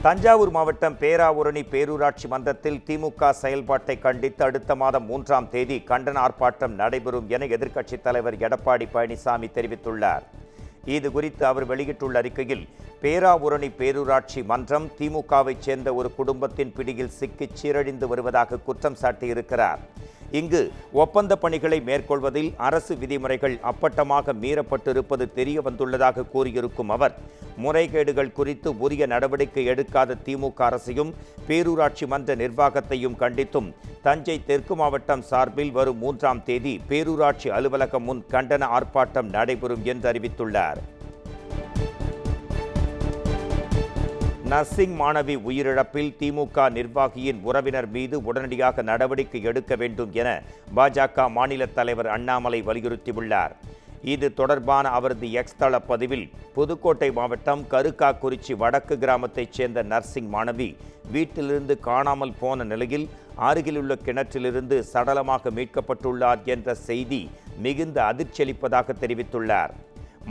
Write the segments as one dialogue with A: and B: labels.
A: தஞ்சாவூர் மாவட்டம் பேராவூரணி பேரூராட்சி மன்றத்தில் திமுக செயல்பாட்டை கண்டித்து அடுத்த மாதம் 3ஆம் தேதி கண்டன ஆர்ப்பாட்டம் நடைபெறும் என எதிர்க்கட்சித் தலைவர் எடப்பாடி பழனிசாமி தெரிவித்துள்ளார். இது குறித்து அவர் வெளியிட்டுள்ள அறிக்கையில், பேராவூரணி பேரூராட்சி மன்றம் திமுகவைச் சேர்ந்த ஒரு குடும்பத்தின் பிடியில் சிக்கிச் சீரழிந்து வருவதாக குற்றம் சாட்டியிருக்கிறார். இங்கு ஒப்பந்த பணிகளை மேற்கொள்வதில் அரசு விதிமுறைகள் அப்பட்டமாக மீறப்பட்டிருப்பது தெரிய வந்துள்ளதாக கூறியிருக்கும் அவர், முறைகேடுகள் குறித்து உரிய நடவடிக்கை எடுக்காத திமுக அரசையும் பேரூராட்சி மன்ற நிர்வாகத்தையும் கண்டித்தும் தஞ்சை தெற்கு மாவட்டம் சார்பில் வரும் 3ஆம் தேதி பேரூராட்சி அலுவலகம் முன் கண்டன ஆர்ப்பாட்டம் நடைபெறும் என்று அறிவித்துள்ளார். நர்சிங் மாணவி உயிரிழப்பில் திமுக நிர்வாகியின் உறவினர் மீது உடனடியாக நடவடிக்கை எடுக்க வேண்டும் என பாஜக மாநில தலைவர் அண்ணாமலை வலியுறுத்தியுள்ளார். இது தொடர்பான அவரது எக்ஸ் தள பதிவில், புதுக்கோட்டை மாவட்டம் கருக்காக்குறிச்சி வடக்கு கிராமத்தைச் சேர்ந்த நர்சிங் மாணவி வீட்டிலிருந்து காணாமல் போன நிலையில் அருகிலுள்ள கிணற்றிலிருந்து சடலமாக மீட்கப்பட்டுள்ளார் என்ற செய்தி மிகுந்த அதிர்ச்சியளிப்பதாக தெரிவித்துள்ளார்.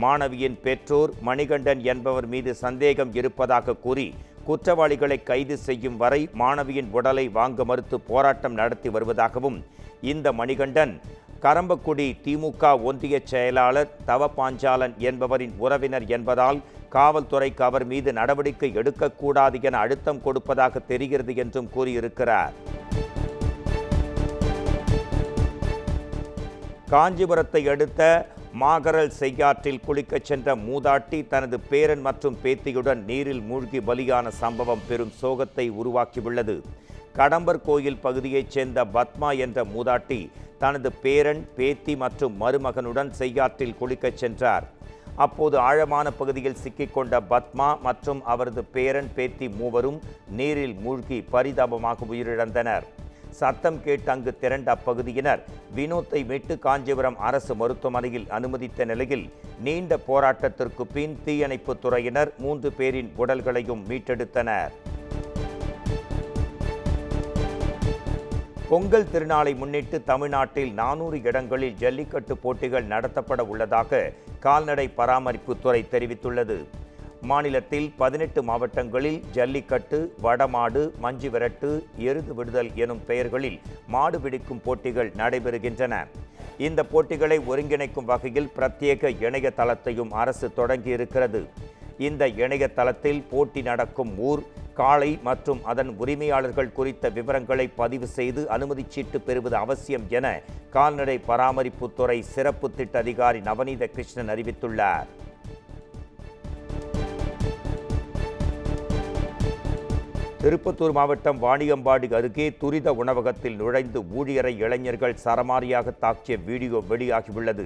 A: மாணவியின் பெற்றோர் மணிகண்டன் என்பவர் மீது சந்தேகம் இருப்பதாக கூறி குற்றவாளிகளை கைது செய்யும் வரை மாணவியின் உடலை வாங்க மறுத்து போராட்டம் நடத்தி வருவதாகவும், இந்த மணிகண்டன் கரம்பக்குடி திமுக ஒன்றிய செயலாளர் தவபாஞ்சாலன் என்பவரின் உறவினர் என்பதால் காவல்துறைக்கு அவர் மீது நடவடிக்கை எடுக்கக்கூடாது என அழுத்தம் கொடுப்பதாக தெரிகிறது என்றும் கூறியிருக்கிறார். காஞ்சிபுரத்தை அடுத்த மாகரல் செய்யாற்றில் குளிக்கச் சென்ற மூதாட்டி தனது பேரன் மற்றும் பேத்தியுடன் நீரில் மூழ்கி பலியான சம்பவம் பெரும் சோகத்தை உருவாக்கியுள்ளது. கடம்பர் கோயில் பகுதியைச் சேர்ந்த பத்மா என்ற மூதாட்டி தனது பேரன், பேத்தி மற்றும் மருமகனுடன் செய்யாற்றில் குளிக்கச் சென்றார். அப்போது ஆழமான பகுதியில் சிக்கிக்கொண்ட பத்மா மற்றும் அவரது பேரன், பேத்தி மூவரும் நீரில் மூழ்கி பரிதாபமாக உயிரிழந்தனர். சத்தம் கேட்டு அங்கு திரண்ட அப்பகுதியினர் வினோத்தை மீட்டு காஞ்சிபுரம் அரசு மருத்துவமனையில் அனுமதித்த நிலையில் நீண்ட போராட்டத்திற்கு பின் தீயணைப்புத் துறையினர் 3 பேரின் உடல்களையும் மீட்டெடுத்தனர். பொங்கல் திருநாளை முன்னிட்டு தமிழ்நாட்டில் 400 இடங்களில் ஜல்லிக்கட்டு போட்டிகள் நடத்தப்பட உள்ளதாக கால்நடை பராமரிப்புத்துறை தெரிவித்துள்ளது. மாநிலத்தில் 18 மாவட்டங்களில் ஜல்லிக்கட்டு, வடமாடு, மஞ்சு விரட்டு, எருது விடுதல் எனும் பெயர்களில் மாடு பிடிக்கும் போட்டிகள் நடைபெறுகின்றன. இந்த போட்டிகளை ஒருங்கிணைக்கும் வகையில் பிரத்யேக இணையதளத்தையும் அரசு தொடங்கியிருக்கிறது. இந்த இணையதளத்தில் போட்டி நடக்கும் ஊர், காளை மற்றும் அதன் உரிமையாளர்கள் குறித்த விவரங்களை பதிவு செய்து அனுமதிச் சீட்டு பெறுவது அவசியம் என கால்நடை பராமரிப்புத்துறை சிறப்பு திட்ட அதிகாரி நவநீத கிருஷ்ணன் அறிவித்துள்ளார். திருப்பத்தூர் மாவட்டம் வாணியம்பாடி அருகே துரித உணவகத்தில் நுழைந்து ஊழியரை இளைஞர்கள் சரமாரியாக தாக்கிய வீடியோ வெளியாகியுள்ளது.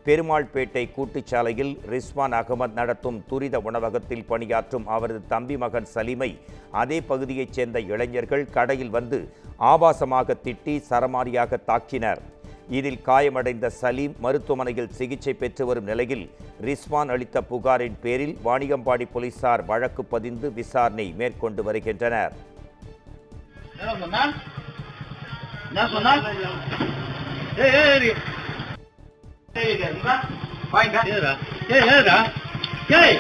A: பெருமாள்பேட்டை கூட்டுச்சாலையில் ரிஸ்வான் அகமது நடத்தும் துரித உணவகத்தில் பணியாற்றும் அவரது தம்பி மகன் சலீமை அதே பகுதியைச் சேர்ந்த இளைஞர்கள் கடையில் வந்து ஆபாசமாக திட்டி சரமாரியாக தாக்கினர். இதில் காயமடைந்த சலீம் மருத்துவமனையில் சிகிச்சை பெற்று வரும் நிலையில் ரிஸ்வான் அளித்த புகாரின் பேரில் வாணியம்பாடி போலீசார் வழக்கு பதிந்து விசாரணை மேற்கொண்டு வருகின்றனர்.
B: ஏய்